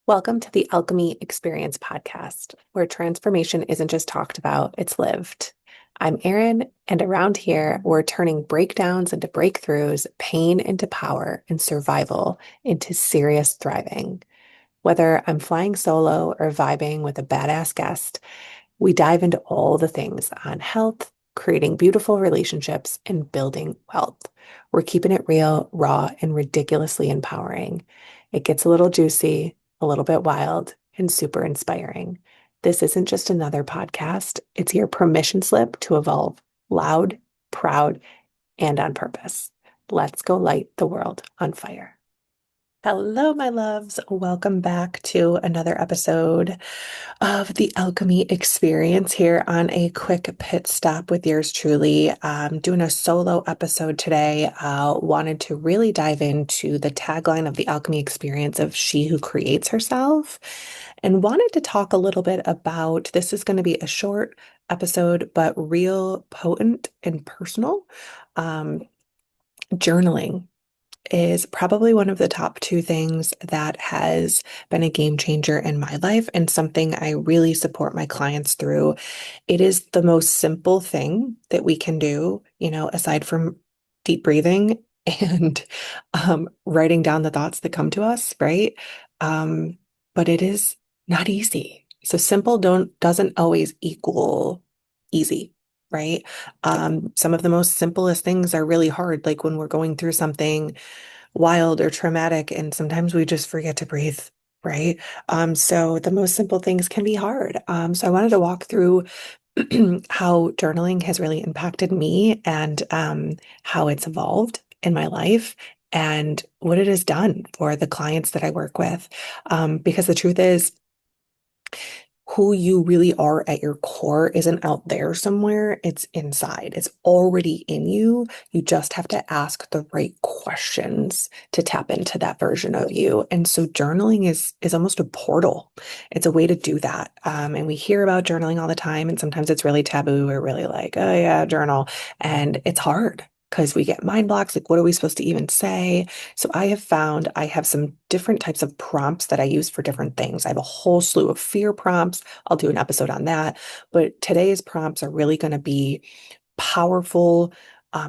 Welcome to the Alchemy Experience podcast, where transformation isn't just talked about, it's lived. I'm Erin, and around here, we're turning breakdowns into breakthroughs, pain into power, and survival into serious thriving. Whether I'm flying solo or vibing with a badass guest, we dive into all the things on health, creating beautiful relationships, and building wealth. We're keeping it real, raw, and ridiculously empowering. It gets a little juicy, a little bit wild, and super inspiring. This isn't just another podcast, it's your permission slip to evolve loud, proud, and on purpose. Let's go light the world on fire. Hello, my loves. Welcome back to another episode of the Alchemy Experience here on a quick pit stop with yours truly. Doing a solo episode today. Wanted to really dive into the tagline of the Alchemy Experience of She Who Creates Herself, and wanted to talk a little bit about this is going to be a short episode, but real potent and personal. Um, Journaling is probably one of the top two things that has been a game changer in my life and something I really support my clients through. It is the most simple thing that we can do, aside from deep breathing and writing down the thoughts that come to us, right? But it is not easy. So simple doesn't always equal easy. Right. Some of the most simplest things are really hard, like when we're going through something wild or traumatic, and sometimes we just forget to breathe, right? So the most simple things can be hard. So I wanted to walk through how journaling has really impacted me and how it's evolved in my life and what it has done for the clients that I work with. Because the truth is, who you really are at your core isn't out there somewhere. It's inside. It's already in you. You just have to ask the right questions to tap into that version of you. And so journaling is almost a portal. It's a way to do that. And we hear about journaling all the time, and sometimes it's really taboo or really like, oh yeah, journal. And it's hard because we get mind blocks. Like, what are we supposed to even say? So I have found I have some different types of prompts that I use for different things. I have a whole slew of fear prompts. I'll do an episode on that. But today's prompts are really going to be powerful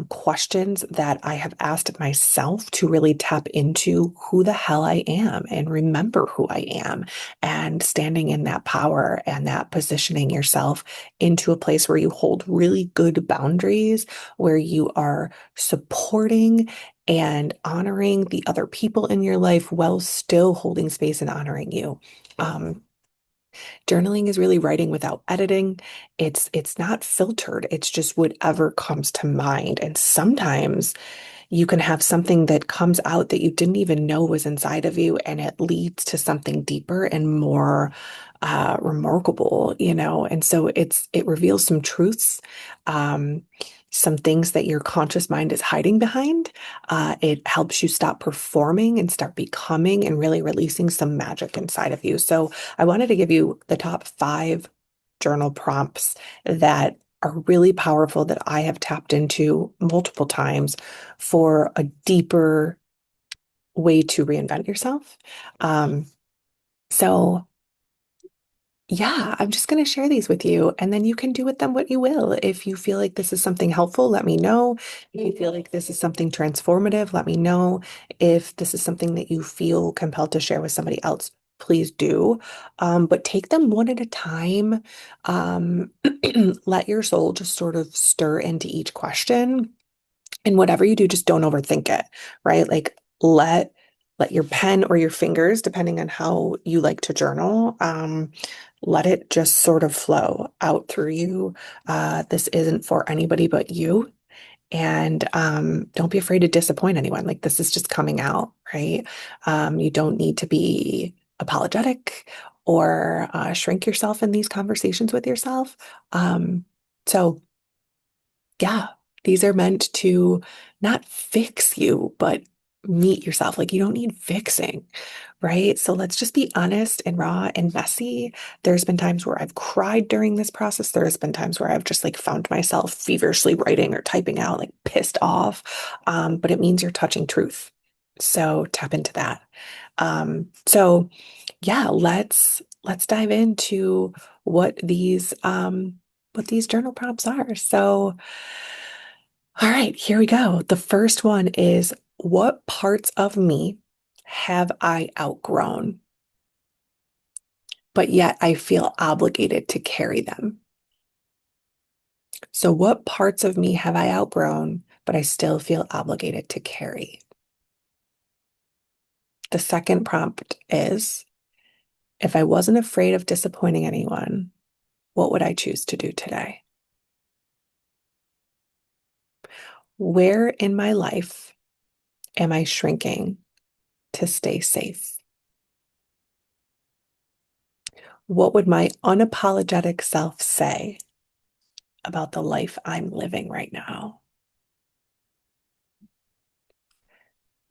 questions that I have asked myself to really tap into who the hell I am and remember who I am, and standing in that power and that positioning yourself into a place where you hold really good boundaries, where you are supporting and honoring the other people in your life while still holding space and honoring you. Um, Journaling is really writing without editing. It's not filtered. It's just whatever comes to mind. And sometimes you can have something that comes out that you didn't even know was inside of you, and it leads to something deeper and more remarkable, And so it reveals some truths, um, some things that your conscious mind is hiding behind. It helps you stop performing and start becoming and really releasing some magic inside of you. So I wanted to give you the top 5 journal prompts that are really powerful that I have tapped into multiple times for a deeper way to reinvent yourself. Um, so yeah, I'm just going to share these with you, and then you can do with them what you will. If you feel like this is something helpful, let me know. If you feel like this is something transformative, let me know. If this is something that you feel compelled to share with somebody else, please do. But take them one at a time. Um, let your soul just sort of stir into each question. And whatever you do, just don't overthink it, right? Like let your pen or your fingers, depending on how you like to journal, let it just sort of flow out through you. This isn't for anybody but you. And don't be afraid to disappoint anyone. Like, this is just coming out, right? You don't need to be apologetic or shrink yourself in these conversations with yourself. So yeah, these are meant to not fix you, but meet yourself. Like, you don't need fixing, right? So let's just be honest and raw and messy. There's been times where I've cried during this process. There's been times where I've just like found myself feverishly writing or typing out, like pissed off. But it means you're touching truth. So tap into that. So yeah, let's dive into what these journal prompts are. So, all right, here we go. The first one is, what parts of me have I outgrown, but yet I feel obligated to carry them? So, what parts of me have I outgrown, but I still feel obligated to carry? The second prompt is, if I wasn't afraid of disappointing anyone, what would I choose to do today? Where in my life am I shrinking to stay safe? What would my unapologetic self say about the life I'm living right now?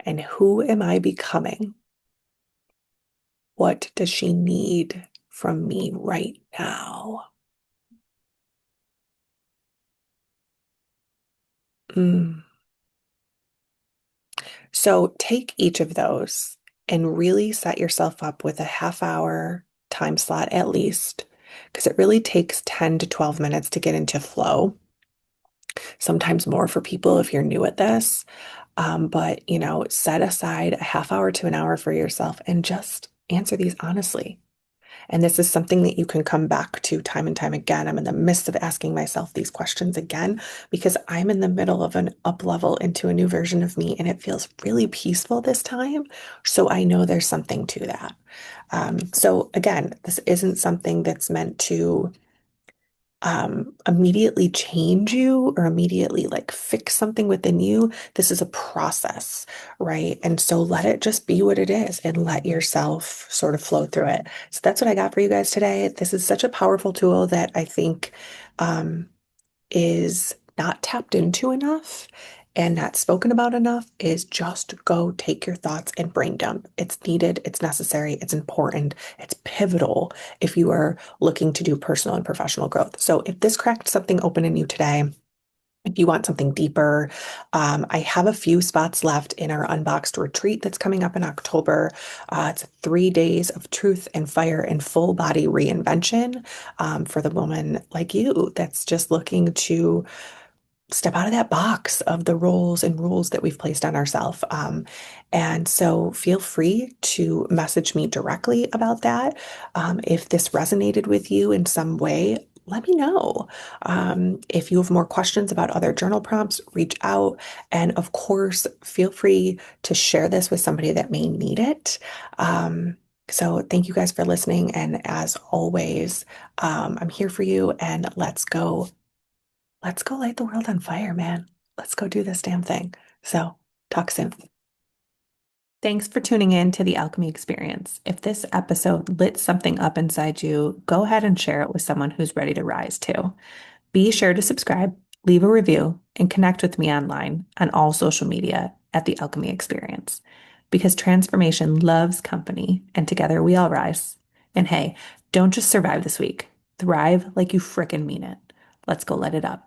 And who am I becoming? What does she need from me right now? Mm. So take each of those and really set yourself up with a half hour time slot at least, because it really takes 10 to 12 minutes to get into flow. Sometimes more for people if you're new at this. But, set aside a half hour to an hour for yourself and just answer these honestly. And this is something that you can come back to time and time again. I'm in the midst of asking myself these questions again because I'm in the middle of an up level into a new version of me, and it feels really peaceful this time. So I know there's something to that. So again, this isn't something that's meant to immediately change you or immediately like fix something within you. This is a process, right? And so let it just be what it is and let yourself sort of flow through it. So that's what I got for you guys today. This is such a powerful tool that I think um, is not tapped into enough and not spoken about enough is just go take your thoughts and brain dump. It's needed, it's necessary, it's important, it's pivotal if you are looking to do personal and professional growth. So if this cracked something open in you today, if you want something deeper, I have a few spots left in our unboxed retreat that's coming up in October. It's 3 days of truth and fire and full body reinvention for the woman like you that's just looking to step out of that box of the roles and rules that we've placed on ourselves. And so feel free to message me directly about that. If this resonated with you in some way, let me know. If you have more questions about other journal prompts, reach out. And of course, feel free to share this with somebody that may need it. So thank you guys for listening. And as always, I'm here for you and let's go light the world on fire, man. Let's go do this damn thing. So, talk soon. Thanks for tuning in to the Alchemy Experience. If this episode lit something up inside you, go ahead and share it with someone who's ready to rise too. Be sure to subscribe, leave a review, and connect with me online on all social media at the Alchemy Experience. Because transformation loves company, and together we all rise. And hey, don't just survive this week. Thrive like you frickin' mean it. Let's go light it up.